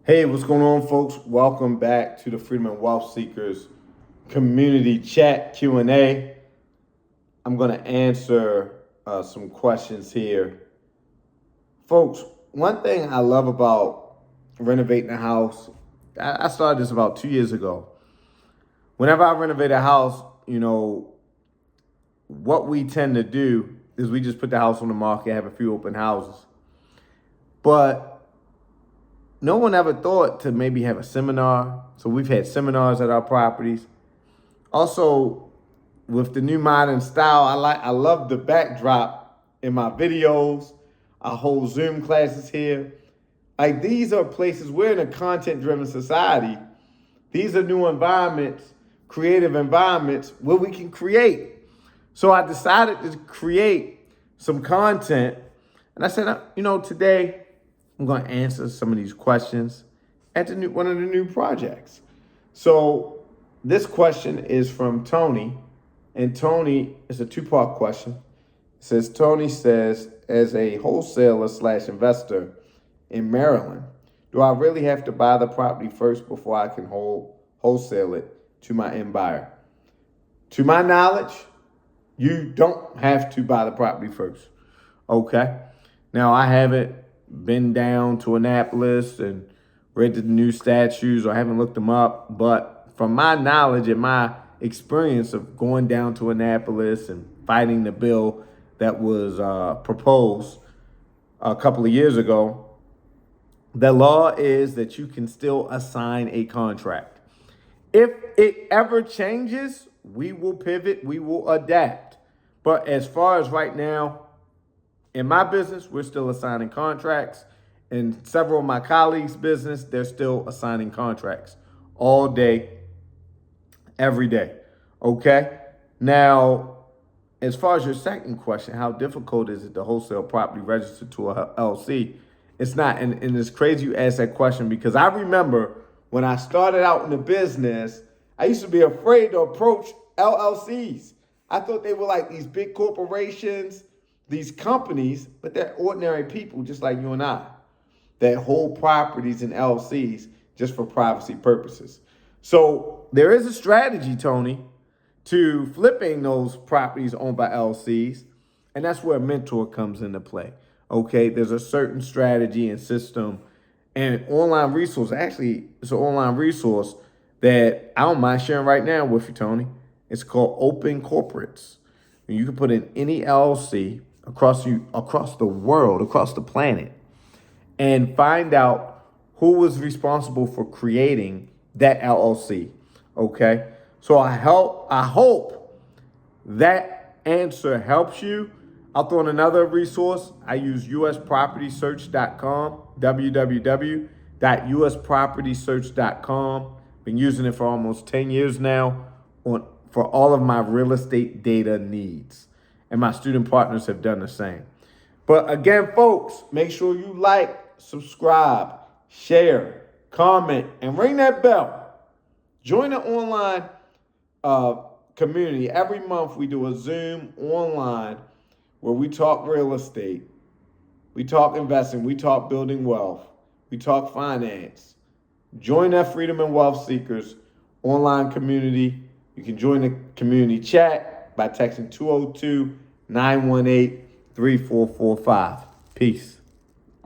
Hey, what's going on, folks? Welcome back to the Freedom and Wealth Seekers community chat Q&A. I'm going to answer some questions here. Folks, one thing I love about renovating a house, I started this about 2 years ago. Whenever I renovate a house, what we tend to do is we just put the house on the market, have a few open houses. But no one ever thought to maybe have a seminar. So we've had seminars at our properties. Also, with the new modern style, I love the backdrop in my videos. I hold Zoom classes here. Like, these are places, we're in a content-driven society. These are new environments, creative environments where we can create. So I decided to create some content. And I said, today I'm going to answer some of these questions at one of the new projects. So this question is from Tony, and Tony is a two-part question. Tony says, as a wholesaler / investor in Maryland, do I really have to buy the property first before I can wholesale it to my end buyer? To my knowledge, you don't have to buy the property first. Okay. Now, I haven't been down to Annapolis and read the new statutes, or haven't looked them up. But from my knowledge and my experience of going down to Annapolis and fighting the bill that was proposed a couple of years ago, the law is that you can still assign a contract. If it ever changes, we will pivot, we will adapt. But as far as right now, in my business, we're still assigning contracts. In several of my colleagues' business, they're still assigning contracts all day, every day. Okay? Now, as far as your second question, how difficult is it to wholesale property registered to a LLC? It's not. And it's crazy you ask that question, because I remember when I started out in the business, I used to be afraid to approach LLCs. I thought they were like these big corporations, these companies, but they're ordinary people just like you and I that hold properties in LLCs just for privacy purposes. So there is a strategy, Tony, to flipping those properties owned by LLCs, and that's where a mentor comes into play. Okay, there's a certain strategy and system and online resource. Actually, it's an online resource that I don't mind sharing right now with you, Tony. It's called Open Corporates. And you can put in any LLC across the world, across the planet, and find out who was responsible for creating that LLC. Okay? So I hope that answer helps you. I'll throw in another resource. I use uspropertysearch.com, www.uspropertysearch.com. Been using it for almost 10 years now for all of my real estate data needs. And my student partners have done the same. But again, folks, make sure you like, subscribe, share, comment, and ring that bell. Join the online community. Every month we do a Zoom online where we talk real estate, we talk investing, we talk building wealth, we talk finance. Join that Freedom and Wealth Seekers online community. You can join the community chat by texting 202-918-3445. Peace.